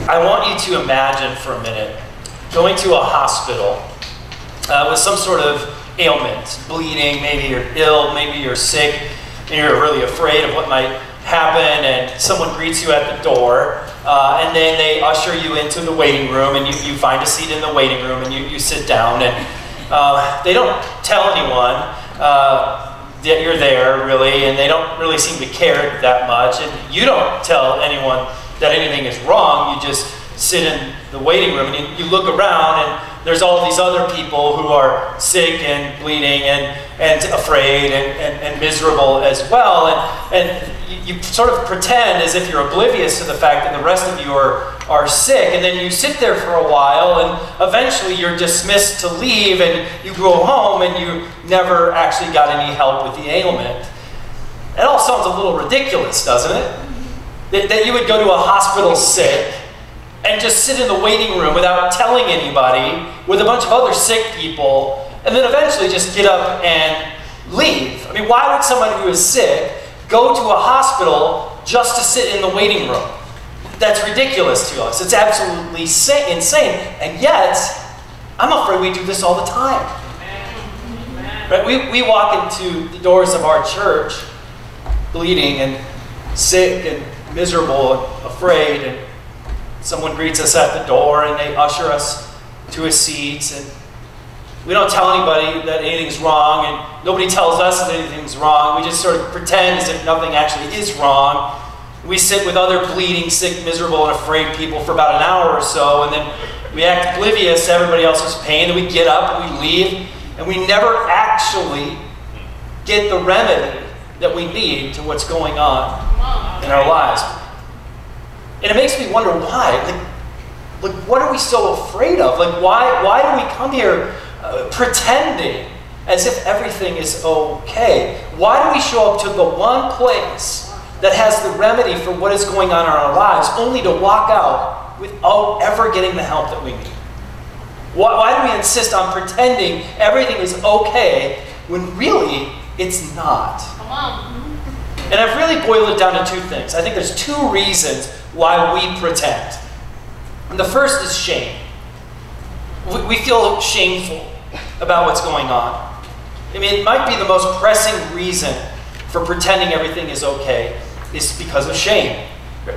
I want you to imagine for a minute going to a hospital with some sort of ailment, bleeding, maybe you're ill, maybe you're sick, and you're really afraid of what might happen, and someone greets you at the door, and then they usher you into the waiting room, and you find a seat in the waiting room, and you sit down, and they don't tell anyone that you're there, really, and they don't really seem to care that much, and you don't tell anyone that anything is wrong. You just sit in the waiting room, and you look around, and there's all these other people who are sick and bleeding and afraid and miserable as well. And you sort of pretend as if you're oblivious to the fact that the rest of you are sick. And then you sit there for a while, and eventually you're dismissed to leave, and you go home, and you never actually got any help with the ailment. It all sounds a little ridiculous, doesn't it? That you would go to a hospital sick and just sit in the waiting room without telling anybody with a bunch of other sick people, and then eventually just get up and leave. I mean, why would someone who is sick go to a hospital just to sit in the waiting room? That's ridiculous to us. It's absolutely insane. And yet, I'm afraid we do this all the time. Right? We walk into the doors of our church bleeding and sick and miserable and afraid, and someone greets us at the door, and they usher us to a seat, and we don't tell anybody that anything's wrong, and nobody tells us that anything's wrong. We just sort of pretend as if nothing actually is wrong. We sit with other bleeding, sick, miserable, and afraid people for about an hour or so, and then we act oblivious to everybody else's pain, and we get up and we leave, and we never actually get the remedy that we need to what's going on in our lives. And it makes me wonder why. Like, what are we so afraid of? Like, why do we come here pretending as if everything is okay? Why do we show up to the one place that has the remedy for what is going on in our lives, only to walk out without ever getting the help that we need? Why do we insist on pretending everything is okay when really it's not? Come on. And I've really boiled it down to two things. I think there's two reasons why we pretend. And the first is shame. We feel shameful about what's going on. I mean, it might be the most pressing reason for pretending everything is okay is because of shame.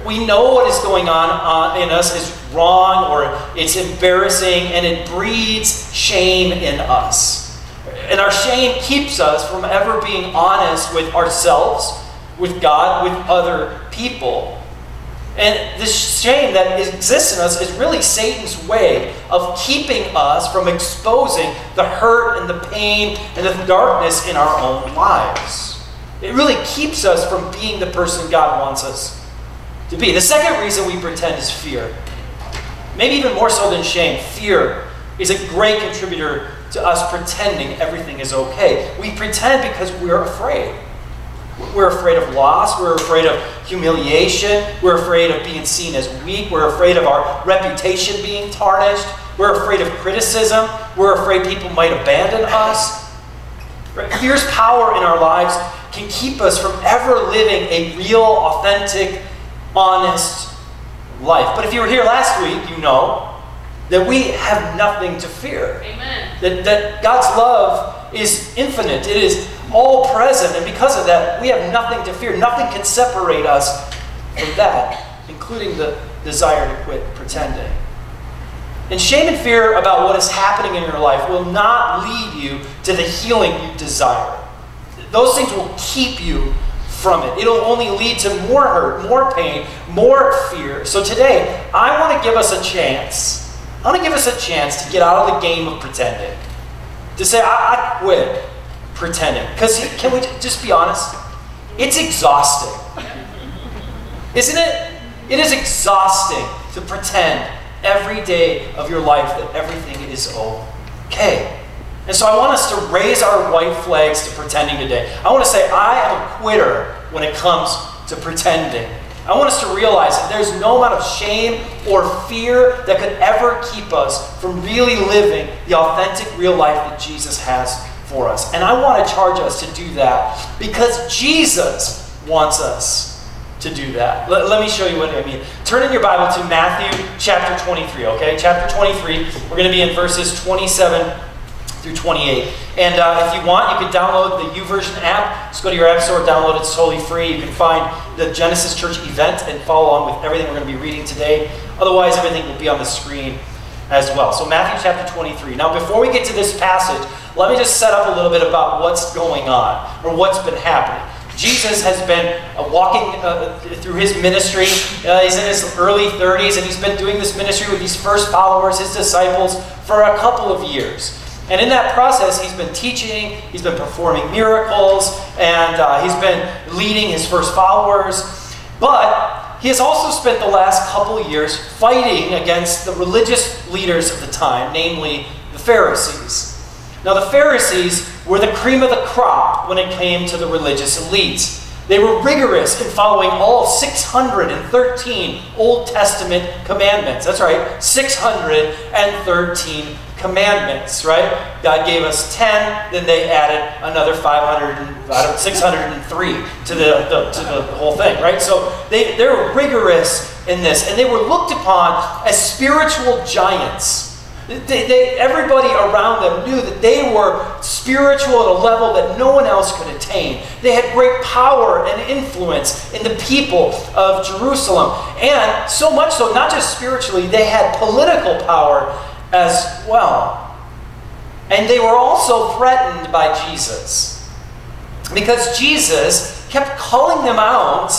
We know what is going on in us is wrong, or it's embarrassing, and it breeds shame in us. And our shame keeps us from ever being honest with ourselves, with God, with other people. And this shame that exists in us is really Satan's way of keeping us from exposing the hurt and the pain and the darkness in our own lives. It really keeps us from being the person God wants us to be. The second reason we pretend is fear. Maybe even more so than shame, fear is a great contributor to us pretending everything is okay. We pretend because we're afraid. We're afraid of loss. We're afraid of humiliation. We're afraid of being seen as weak. We're afraid of our reputation being tarnished. We're afraid of criticism. We're afraid people might abandon us. Right? Fear's power in our lives can keep us from ever living a real, authentic, honest life. But if you were here last week, you know that we have nothing to fear. Amen. That God's love is infinite. It is all present, and because of that, we have nothing to fear. Nothing can separate us from that, including the desire to quit pretending. And shame and fear about what is happening in your life will not lead you to the healing you desire. Those things will keep you from it. It'll only lead to more hurt, more pain, more fear. So today, I want to give us a chance. I want to give us a chance to get out of the game of pretending. To say, I quit pretending. Because can we just be honest? It's exhausting. Isn't it? It is exhausting to pretend every day of your life that everything is okay. And so I want us to raise our white flags to pretending today. I want to say, I am a quitter when it comes to pretending. I want us to realize that there's no amount of shame or fear that could ever keep us from really living the authentic, real life that Jesus has for us. And I want to charge us to do that because Jesus wants us to to do that. Let me show you what I mean. Turn in your Bible to Matthew chapter 23, okay? Chapter 23, we're going to be in verses 27 through 28. And if you want, you can download the YouVersion app. Just go to your app store, download it. It's totally free. You can find the Genesis Church event and follow along with everything we're going to be reading today. Otherwise, everything will be on the screen as well. So Matthew chapter 23. Now, before we get to this passage, let me just set up a little bit about what's going on, or what's been happening. Jesus has been walking through his ministry. He's in his early 30s, and he's been doing this ministry with these first followers, his disciples, for a couple of years. And in that process, he's been teaching, he's been performing miracles, and he's been leading his first followers. But he has also spent the last couple of years fighting against the religious leaders of the time, namely the Pharisees. Now, the Pharisees were the cream of the crop when it came to the religious elites. They were rigorous in following all 613 Old Testament commandments. That's right, 613 commandments, right? God gave us 10, then they added another 603 to the whole thing, right? So they were rigorous in this, and they were looked upon as spiritual giants. Everybody around them knew that they were spiritual at a level that no one else could attain. They had great power and influence in the people of Jerusalem. And so much so, not just spiritually, they had political power as well. And they were also threatened by Jesus, because Jesus kept calling them out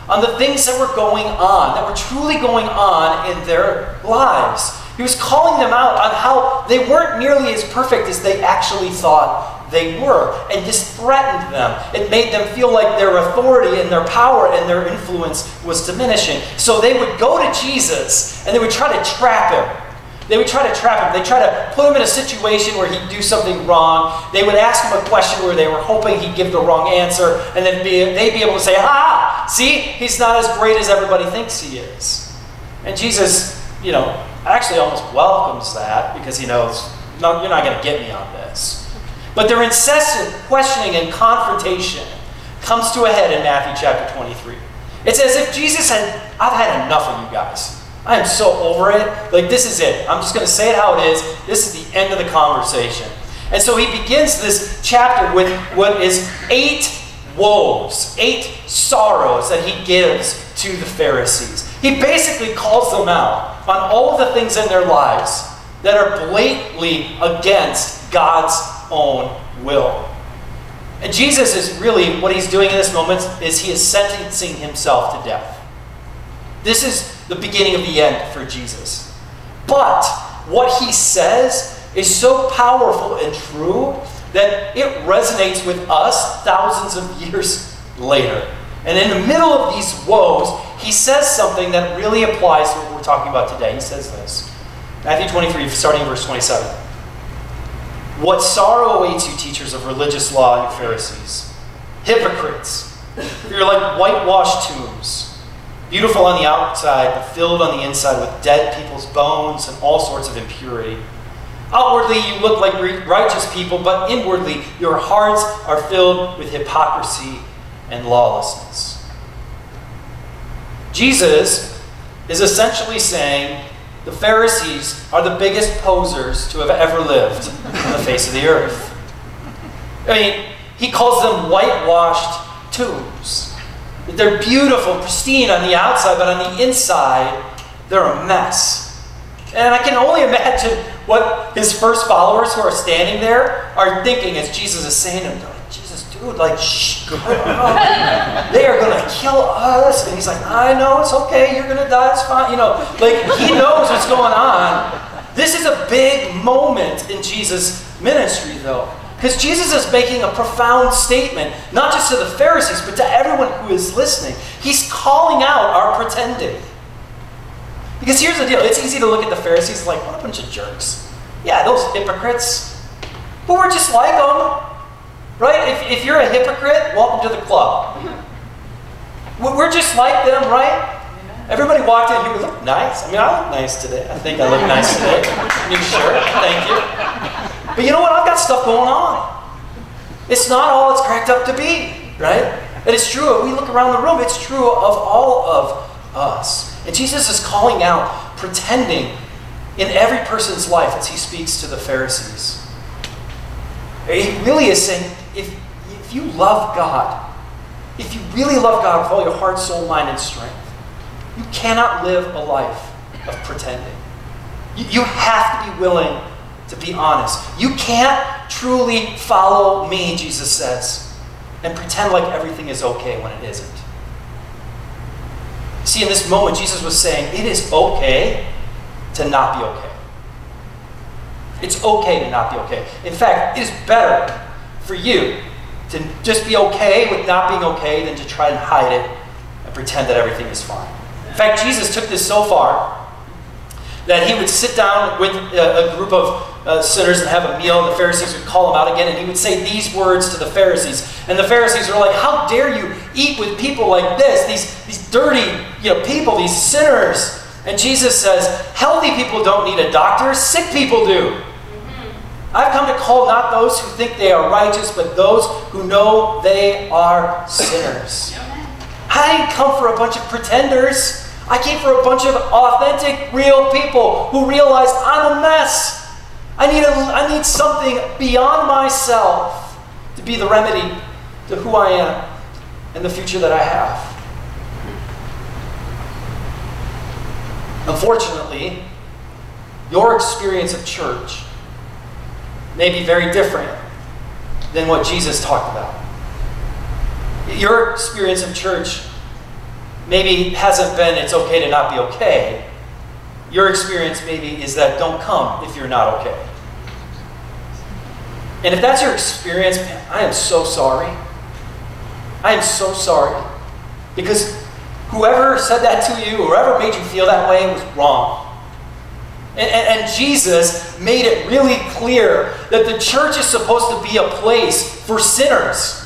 on the things that were going on, that were truly going on in their lives. He was calling them out on how they weren't nearly as perfect as they actually thought they were, and this threatened them. It made them feel like their authority and their power and their influence was diminishing. So they would go to Jesus and they would try to trap him. They'd try to put him in a situation where he'd do something wrong. They would ask him a question where they were hoping he'd give the wrong answer, and then they'd be able to say, "Ah, see, he's not as great as everybody thinks he is." And Jesus, actually almost welcomes that, because he knows, no, you're not going to get me on this. But their incessant questioning and confrontation comes to a head in Matthew chapter 23. It's as if Jesus said, "I've had enough of you guys. I am so over it. Like, this is it. I'm just going to say it how it is. This is the end of the conversation." And so he begins this chapter with what is 8 woes, 8 sorrows that he gives to the Pharisees. He basically calls them out on all of the things in their lives that are blatantly against God's own will. And Jesus is really, what he's doing in this moment is he is sentencing himself to death. This is the beginning of the end for Jesus. But what he says is so powerful and true that it resonates with us thousands of years later. And in the middle of these woes, he says something that really applies to what we're talking about today. He says this. Matthew 23, starting in verse 27. "What sorrow awaits you, teachers of religious law and Pharisees, hypocrites! You're like whitewashed tombs, beautiful on the outside, but filled on the inside with dead people's bones and all sorts of impurity. Outwardly, you look like righteous people, but inwardly, your hearts are filled with hypocrisy and lawlessness." Jesus is essentially saying the Pharisees are the biggest posers to have ever lived on the face of the earth. I mean, he calls them whitewashed tombs. They're beautiful, pristine on the outside, but on the inside, they're a mess. And I can only imagine what his first followers who are standing there are thinking as Jesus is saying to them, "Jesus, dude, shh, they are going to kill us." And he's like, "I know, it's okay, you're going to die, it's fine." He knows what's going on. This is a big moment in Jesus' ministry, though. Because Jesus is making a profound statement, not just to the Pharisees, but to everyone who is listening. He's calling out our pretending. Because here's the deal. It's easy to look at the Pharisees like, what a bunch of jerks. Yeah, those hypocrites. But we're just like them. Right? If you're a hypocrite, welcome to the club. We're just like them, right? Everybody walked in here, we look nice. I mean, I look nice today. I think I look nice today. New shirt, thank you. But you know what? I've got stuff going on. It's not all it's cracked up to be, right? It is true. We look around the room, it's true of all of us. And Jesus is calling out pretending in every person's life as he speaks to the Pharisees. He really is saying, if you love God, if you really love God with all your heart, soul, mind, and strength, you cannot live a life of pretending. You have to be willing to be honest. You can't truly follow me, Jesus says, and pretend like everything is okay when it isn't. See, in this moment, Jesus was saying, it is okay to not be okay. It's okay to not be okay. In fact, it is better for you to just be okay with not being okay than to try and hide it and pretend that everything is fine. In fact, Jesus took this so far that he would sit down with a group of sinners and have a meal, and the Pharisees would call him out again, and he would say these words to the Pharisees. And the Pharisees are like, how dare you eat with people like this, these dirty people, these sinners. And Jesus says, healthy people don't need a doctor, sick people do. I've come to call not those who think they are righteous, but those who know they are sinners. I didn't come for a bunch of pretenders. I came for a bunch of authentic, real people who realize I'm a mess. I need something beyond myself to be the remedy to who I am and the future that I have. Unfortunately, your experience of church may be very different than what Jesus talked about. Your experience of church maybe hasn't been it's okay to not be okay. Your experience maybe is that don't come if you're not okay. And if that's your experience, man, I am so sorry. I am so sorry. Because whoever said that to you, whoever made you feel that way was wrong. And Jesus made it really clear that the church is supposed to be a place for sinners.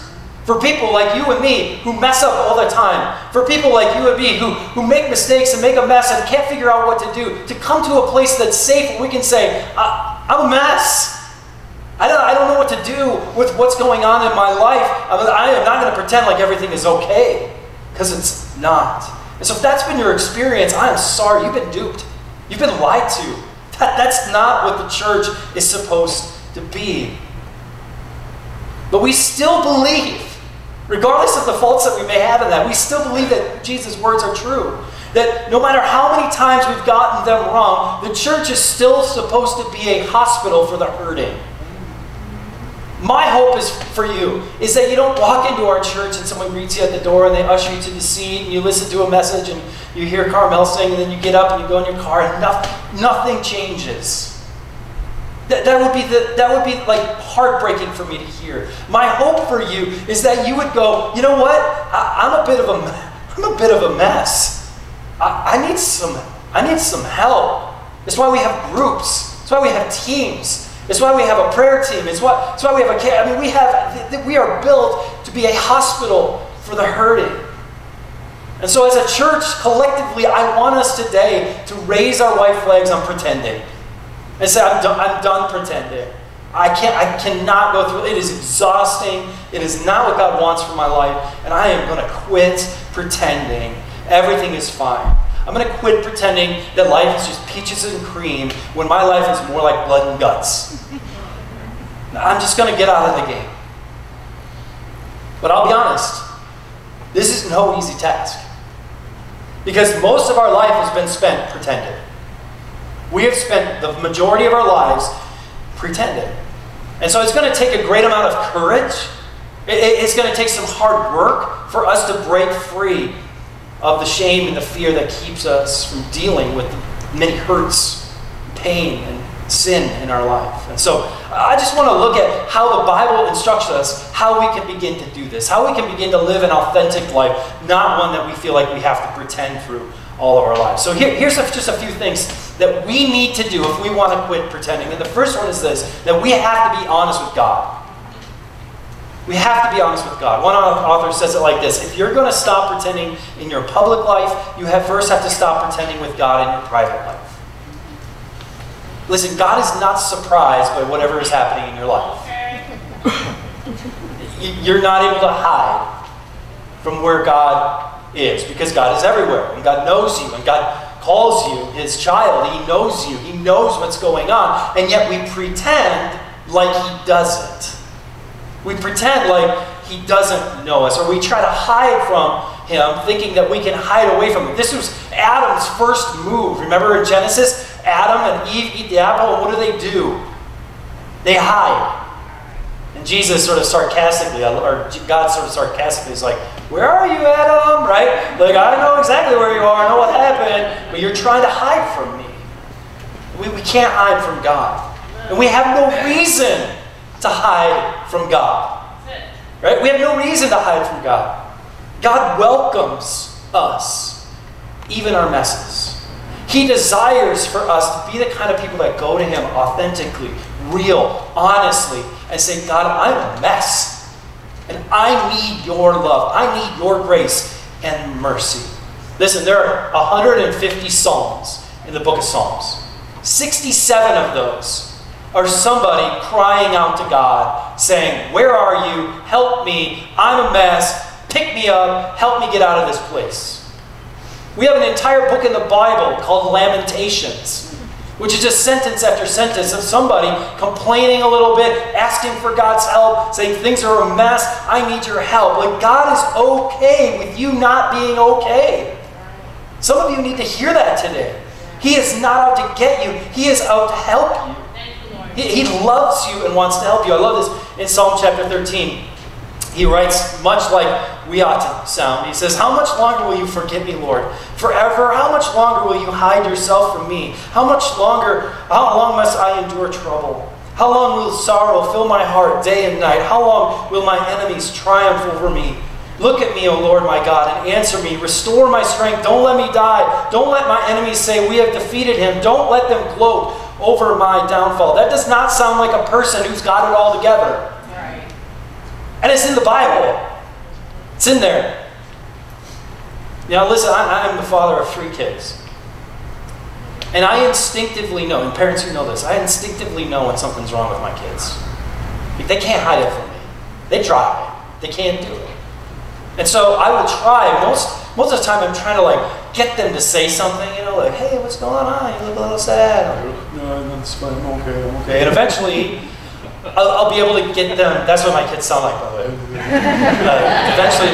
For people like you and me who mess up all the time. For people like you and me who make mistakes and make a mess and can't figure out what to do. To come to a place that's safe where we can say, I'm a mess. I don't know what to do with what's going on in my life. I am not going to pretend like everything is okay. Because it's not. And so if that's been your experience, I am sorry. You've been duped. You've been lied to. That's not what the church is supposed to be. But we still believe, regardless of the faults that we may have in that, we still believe that Jesus' words are true. That no matter how many times we've gotten them wrong, the church is still supposed to be a hospital for the hurting. My hope is for you is that you don't walk into our church and someone greets you at the door and they usher you to the seat and you listen to a message and you hear Carmel sing and then you get up and you go in your car and nothing changes. That would be like heartbreaking for me to hear. My hope for you is that you would go, you know what? I'm a bit of a mess. I need some help. That's why we have groups. That's why we have teams. It's why we have a prayer team. It's why we have we are built to be a hospital for the hurting. And so as a church, collectively, I want us today to raise our white flags on pretending. And say, I'm done pretending. I cannot go through it. It is exhausting. It is not what God wants for my life. And I am going to quit pretending everything is fine. I'm going to quit pretending that life is just peaches and cream when my life is more like blood and guts. I'm just going to get out of the game. But I'll be honest, this is no easy task. Because most of our life has been spent pretending. We have spent the majority of our lives pretending. And so it's going to take a great amount of courage. It's going to take some hard work for us to break free of the shame and the fear that keeps us from dealing with the many hurts, pain, and sin in our life. And so I just want to look at how the Bible instructs us how we can begin to do this, how we can begin to live an authentic life, not one that we feel like we have to pretend through all of our lives. So here's just a few things that we need to do if we want to quit pretending. And the first one is this, that we have to be honest with God. We have to be honest with God. One author says it like this: if you're going to stop pretending in your public life, you first have to stop pretending with God in your private life. Listen, God is not surprised by whatever is happening in your life. You're not able to hide from where God is, because God is everywhere, and God knows you, and God calls you his child. He knows you. He knows what's going on, and yet we pretend like he doesn't. We pretend like he doesn't know us, or we try to hide from him, thinking that we can hide away from him. This was Adam's first move. Remember in Genesis, Adam and Eve eat the apple, and what do? They hide. And Jesus sort of sarcastically, or God sort of sarcastically is like, where are you, Adam? Right? Like, I know exactly where you are, I know what happened, but you're trying to hide from me. We can't hide from God. And we have no reason to hide from God. Right? We have no reason to hide from God. God welcomes us, even our messes. He desires for us to be the kind of people that go to him authentically, real, honestly, and say, God, I'm a mess. And I need your love. I need your grace and mercy. Listen, there are 150 Psalms in the book of Psalms. 67 of those are somebody crying out to God, saying, where are you? Help me. I'm a mess. Pick me up. Help me get out of this place. We have an entire book in the Bible called Lamentations, which is just sentence after sentence of somebody complaining a little bit, asking for God's help, saying things are a mess, I need your help. Like, God is okay with you not being okay. Some of you need to hear that today. He is not out to get you. He is out to help you. He loves you and wants to help you. I love this in Psalm chapter 13. He writes, much like we ought to sound. He says, how much longer will you forget me, Lord? Forever? How much longer will you hide yourself from me? How long must I endure trouble? How long will sorrow fill my heart day and night? How long will my enemies triumph over me? Look at me, O Lord my God, and answer me. Restore my strength. Don't let me die. Don't let my enemies say, we have defeated him. Don't let them gloat over my downfall. That does not sound like a person who's got it all together. Right. And it's in the Bible. It's in there. Now listen, I'm the father of 3 kids. And I instinctively know, and parents who know this, I instinctively know when something's wrong with my kids. They can't hide it from me. They try. They can't do it. And so I will try. Most of the time I'm trying to like get them to say something, you know, like, hey, what's going on? You look a little sad. No, that's fine. I'm okay. And eventually I'll be able to get them. That's what my kids sound like, by the way. Eventually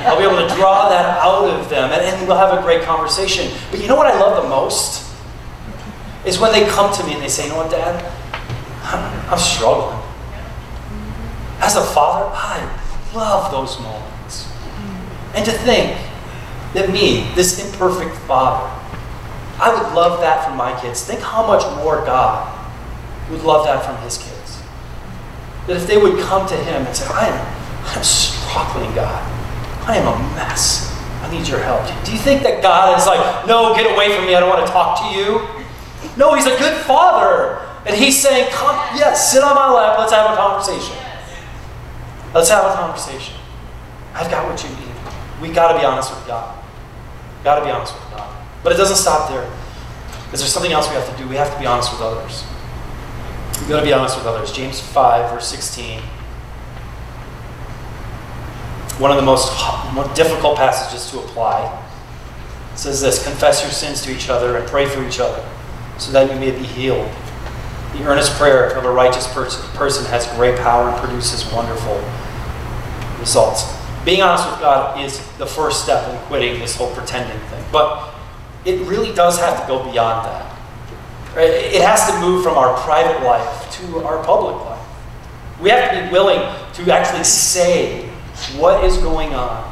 I'll be able to draw that out of them, and we'll have a great conversation. But you know what I love the most? Is when they come to me and they say, you know what, Dad? I'm struggling. As a father, I love those moments. And to think that me, this imperfect father, I would love that from my kids. Think how much more God would love that from his kids. That if they would come to him and say, I'm struggling, God. I am a mess. I need your help. Do you think that God is like, no, get away from me. I don't want to talk to you? No, he's a good father. And he's saying, come, yes, sit on my lap. Let's have a conversation. Let's have a conversation. I've got what you need. We got to be honest with God. Got to be honest with God. But it doesn't stop there. Is there something else we have to do? We have to be honest with others. We've got to be honest with others. James 5, verse 16. One of the most difficult passages to apply. It says this, confess your sins to each other and pray for each other so that you may be healed. The earnest prayer of a righteous person has great power and produces wonderful results. Being honest with God is the first step in quitting this whole pretending thing. But it really does have to go beyond that. Right? It has to move from our private life to our public life. We have to be willing to actually say what is going on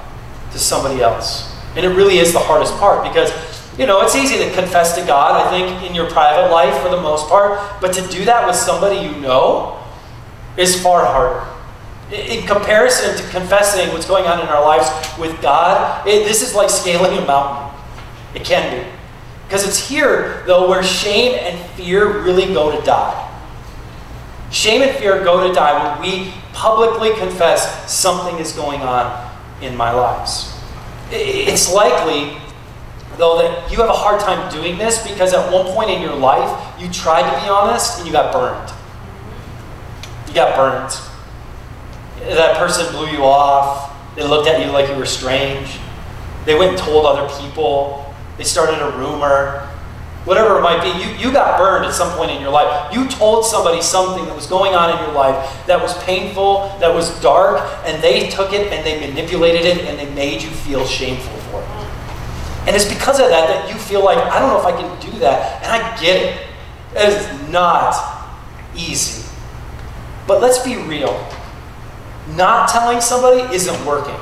to somebody else. And it really is the hardest part because, you know, it's easy to confess to God, I think, in your private life for the most part. But to do that with somebody you know is far harder. In comparison to confessing what's going on in our lives with God, this is like scaling a mountain. It can be. Because it's here, though, where shame and fear really go to die. Shame and fear go to die when we publicly confess something is going on in my lives. It's likely, though, that you have a hard time doing this because at one point in your life, you tried to be honest and you got burned. You got burned. That person blew you off. They looked at you like you were strange. They went and told other people. They started a rumor. Whatever it might be, you got burned at some point in your life. You told somebody something that was going on in your life that was painful, that was dark, and they took it and they manipulated it and they made you feel shameful for it. And it's because of that that you feel like, I don't know if I can do that. And I get it. It is not easy. But let's be real. Not telling somebody isn't working.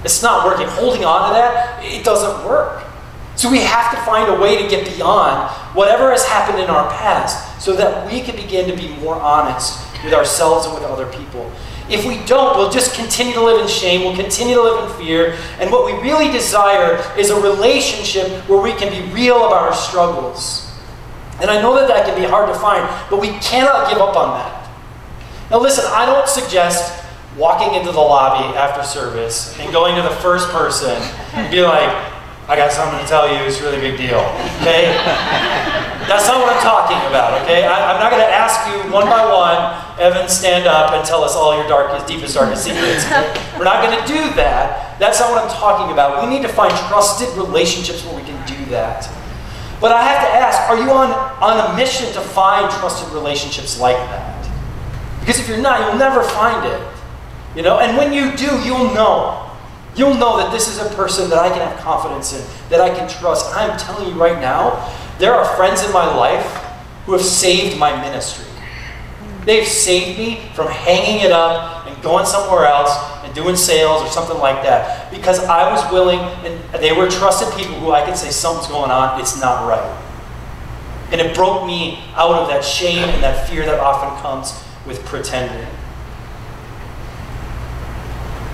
It's not working. Holding on to that, it doesn't work. So we have to find a way to get beyond whatever has happened in our past so that we can begin to be more honest with ourselves and with other people. If we don't, we'll just continue to live in shame, we'll continue to live in fear, and what we really desire is a relationship where we can be real about our struggles. And I know that that can be hard to find, but we cannot give up on that. Now listen, I don't suggest walking into the lobby after service and going to the first person and be like, I got something to tell you, it's a really big deal, okay? That's not what I'm talking about, okay? I'm not going to ask you one by one, Evan, stand up and tell us all your deepest, darkest secrets. Okay? We're not going to do that. That's not what I'm talking about. We need to find trusted relationships where we can do that. But I have to ask, are you on a mission to find trusted relationships like that? Because if you're not, you'll never find it. You know? And when you do, you'll know. You'll know that this is a person that I can have confidence in, that I can trust. I'm telling you right now, there are friends in my life who have saved my ministry. They've saved me from hanging it up and going somewhere else and doing sales or something like that because I was willing, and they were trusted people who I could say something's going on, it's not right. And it broke me out of that shame and that fear that often comes with pretending.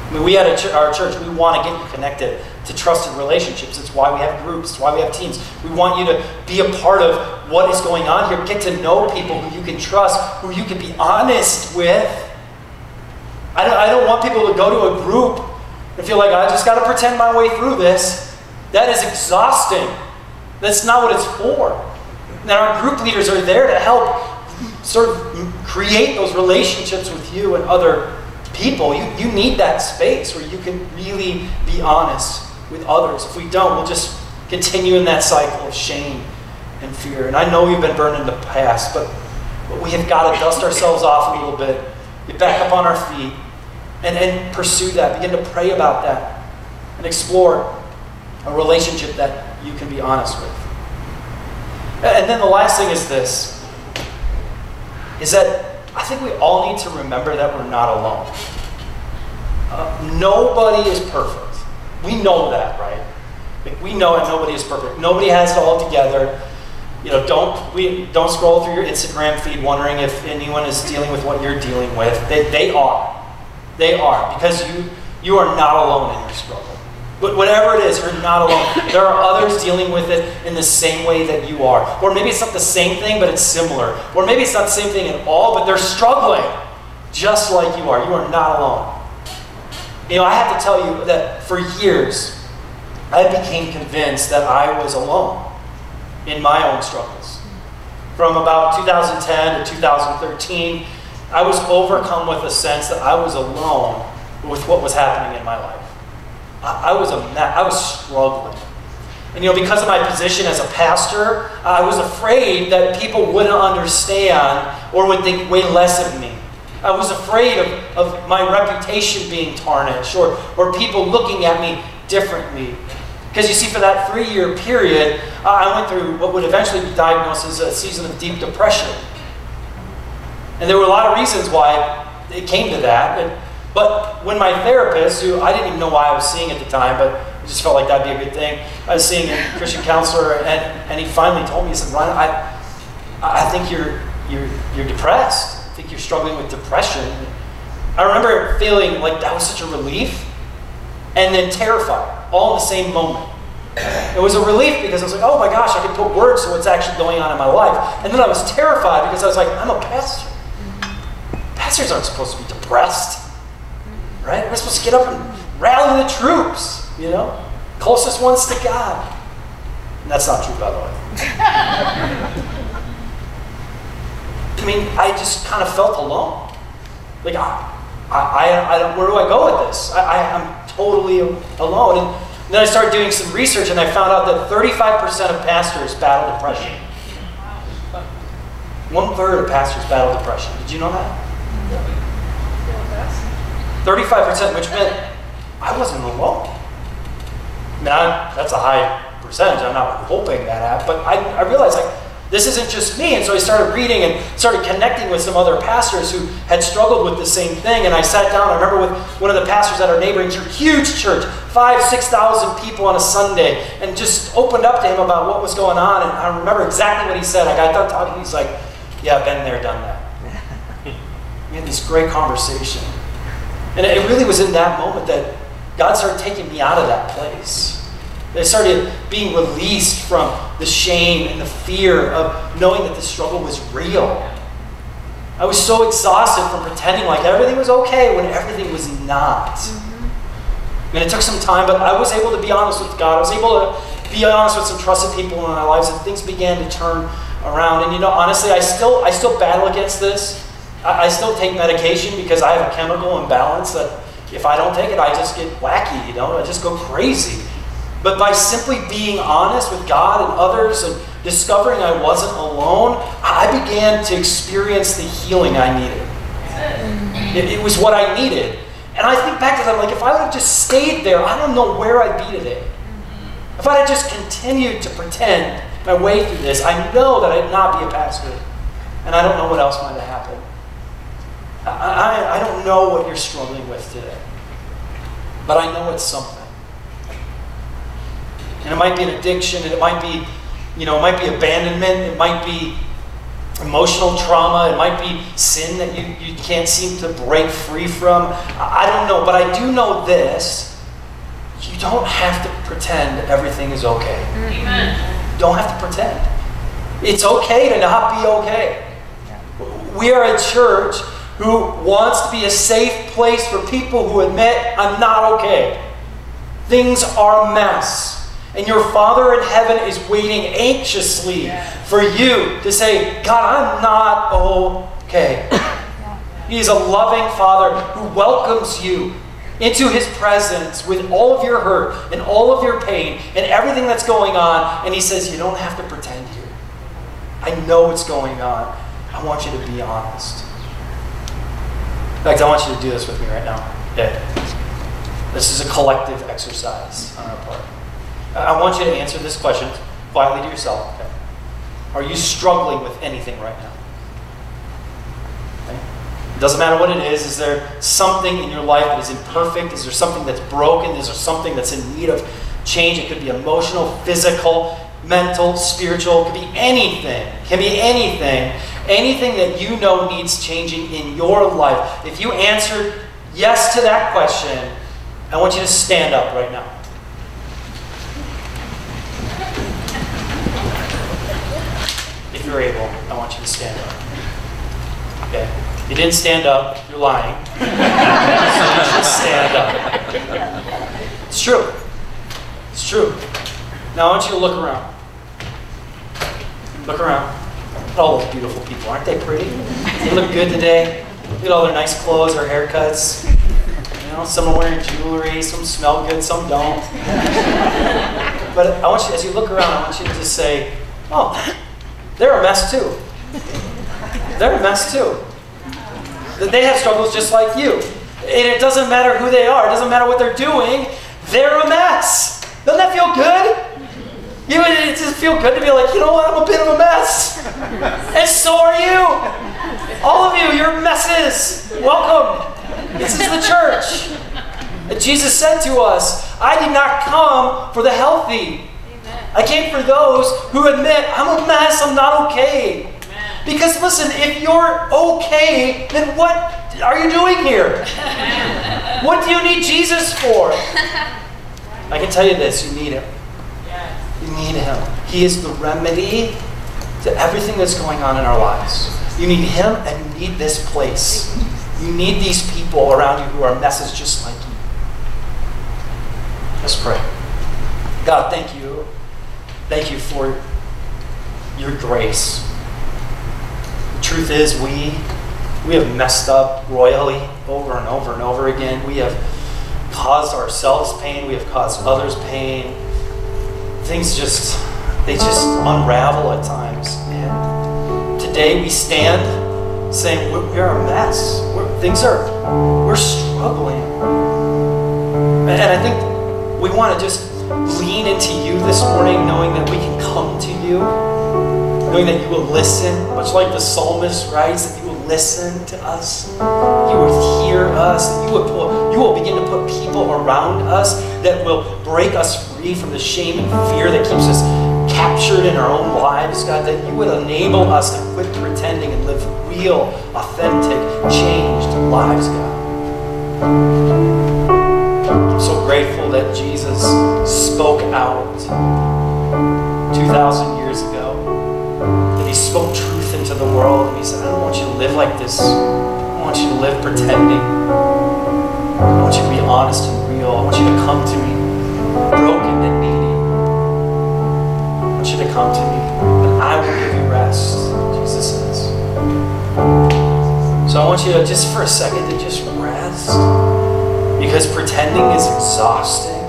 I mean, we at our church, we want to get you connected to trusted relationships. It's why we have groups. It's why we have teams. We want you to be a part of what is going on here. Get to know people who you can trust, who you can be honest with. I don't want people to go to a group and feel like, I just got to pretend my way through this. That is exhausting. That's not what it's for. And our group leaders are there to help sort of create those relationships with you and other people. You need that space where you can really be honest with others. If we don't, we'll just continue in that cycle of shame and fear. And I know we've been burned in the past, but we have got to dust ourselves off a little bit, get back up on our feet, and pursue that. Begin to pray about that and explore a relationship that you can be honest with. And then the last thing is this, is that I think we all need to remember that we're not alone. Nobody is perfect. We know that, right? Like, we know it. Nobody is perfect. Nobody has it all together. You know, don't scroll through your Instagram feed wondering if anyone is dealing with what you're dealing with. They are. They are, because you are not alone in your struggle. But whatever it is, you're not alone. There are others dealing with it in the same way that you are. Or maybe it's not the same thing, but it's similar. Or maybe it's not the same thing at all, but they're struggling just like you are. You are not alone. You know, I have to tell you that for years, I became convinced that I was alone in my own struggles. From about 2010 to 2013, I was overcome with a sense that I was alone with what was happening in my life. I was struggling. And you know, because of my position as a pastor, I was afraid that people wouldn't understand or would think way less of me. I was afraid of my reputation being tarnished or people looking at me differently. Because you see, for that 3-year period, I went through what would eventually be diagnosed as a season of deep depression. And there were a lot of reasons why it came to that. But when my therapist, who I didn't even know why I was seeing at the time, but I just felt like that'd be a good thing, I was seeing a Christian counselor, and he finally told me, he said, Ryan, I think you're depressed. I think you're struggling with depression. I remember feeling like that was such a relief, and then terrified, all in the same moment. It was a relief because I was like, oh my gosh, I can put words to what's actually going on in my life. And then I was terrified because I was like, I'm a pastor. Pastors aren't supposed to be depressed, right? We're supposed to get up and rally the troops, you know? Closest ones to God. And that's not true, by the way. I mean, I just kind of felt alone. Like, I I don't, where do I go with this? I'm totally alone. And then I started doing some research, and I found out that 35% of pastors battle depression. 1/3 of pastors battle depression. Did you know that? 35%, which meant I wasn't alone. Now, that's a high percentage. I'm not hoping that happened, but I realized, like, this isn't just me. And so I started reading and started connecting with some other pastors who had struggled with the same thing. And I sat down, I remember, with one of the pastors at our neighboring church, huge church, 5,000-6,000 people on a Sunday, and just opened up to him about what was going on. And I remember exactly what he said. I got done talking, he's like, yeah, been there, done that. We had this great conversation. And it really was in that moment that God started taking me out of that place. I started being released from the shame and the fear of knowing that the struggle was real. I was so exhausted from pretending like everything was okay when everything was not. And it took some time, but I was able to be honest with God. I was able to be honest with some trusted people in my lives, and things began to turn around. And honestly, I still battle against this. I still take medication because I have a chemical imbalance that if I don't take it, I just get wacky, I just go crazy. But by simply being honest with God and others and discovering I wasn't alone, I began to experience the healing I needed. It was what I needed. And I think back to that, like, if I would have just stayed there, I don't know where I'd be today. If I had just continued to pretend my way through this, I know that I'd not be a pastor. And I don't know what else might have happened. I don't know what you're struggling with today. But I know it's something. And it might be an addiction, and it might be, it might be abandonment, it might be emotional trauma, it might be sin that you can't seem to break free from. I don't know, but I do know this. You don't have to pretend everything is okay. Amen. You don't have to pretend. It's okay to not be okay. We are a church who wants to be a safe place for people who admit, I'm not okay. Things are a mess. And your Father in heaven is waiting anxiously for you to say, God, I'm not okay. He is a loving Father who welcomes you into His presence with all of your hurt and all of your pain and everything that's going on. And He says, you don't have to pretend here. I know what's going on. I want you to be honest. In fact, I want you to do this with me right now. Okay. This is a collective exercise on our part. I want you to answer this question quietly to yourself. Okay. Are you struggling with anything right now? Okay. It doesn't matter what it is. Is there something in your life that is imperfect? Is there something that's broken? Is there something that's in need of change? It could be emotional, physical, mental, spiritual. It could be anything. It can be anything. Anything that you know needs changing in your life. If you answered yes to that question, I want you to stand up right now. If you're able, I want you to stand up. Okay. If you didn't stand up, you're lying. So you should stand up. It's true. It's true. Now I want you to look around. Look around. Look at all those beautiful people. Aren't they pretty? They look good today. Look at all their nice clothes, their haircuts. Some are wearing jewelry, some smell good, some don't. But I want you, as you look around, I want you to just say, oh, they're a mess too. They're a mess too. They have struggles just like you. And it doesn't matter who they are. It doesn't matter what they're doing. They're a mess. Doesn't that feel good? It just feel good to be like, you know what, I'm a bit of a mess. And so are you. All of you, you're messes. Welcome. This is the church. And Jesus said to us, I did not come for the healthy. I came for those who admit, I'm a mess, I'm not okay. Because listen, if you're okay, then what are you doing here? What do you need Jesus for? I can tell you this, you need Him. You need Him. He is the remedy to everything that's going on in our lives. You need Him and you need this place. You need these people around you who are messes just like you. Let's pray. God, thank you. Thank you for your grace. The truth is, we We have messed up royally over and over and over again. We have caused ourselves pain. We have caused others pain. Things they just unravel at times. And today we stand saying we're a mess. We're struggling. And I think we want to just lean into you this morning, knowing that we can come to you, knowing that you will listen, much like the psalmist writes, that you will listen to us, you will hear us, that you will begin to put people around us that will break us free from the shame and fear that keeps us captured in our own lives, God, that you would enable us to quit pretending and live real, authentic, changed lives, God. I'm so grateful that Jesus spoke out 2,000 years ago, that he spoke truth into the world, and he said, I don't want you to live like this. I don't want you to live pretending. I want you to be honest and real. I want you to come to me, broken and needy. I want you to come to me, and I will give you rest, Jesus says. So I want you to, just for a second, to just rest. Because pretending is exhausting.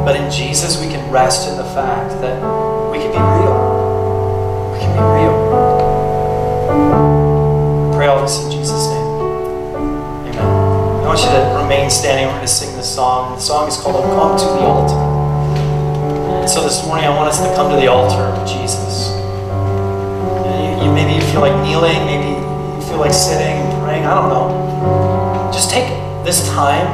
But in Jesus, we can rest in the fact that we can be real. We can be real. I pray all this in Jesus' name. Amen. I want you to remain standing. We're going to sing this song. The song is called Come to the Altar. And so this morning, I want us to come to the altar of Jesus. And maybe you feel like kneeling. Maybe you feel like sitting and praying. I don't know. Just take this time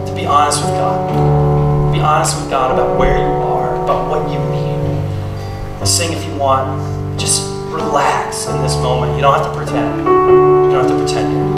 to be honest with God. Be honest with God about where you are, about what you need. Sing if you want. Just relax in this moment. You don't have to pretend. You don't have to pretend.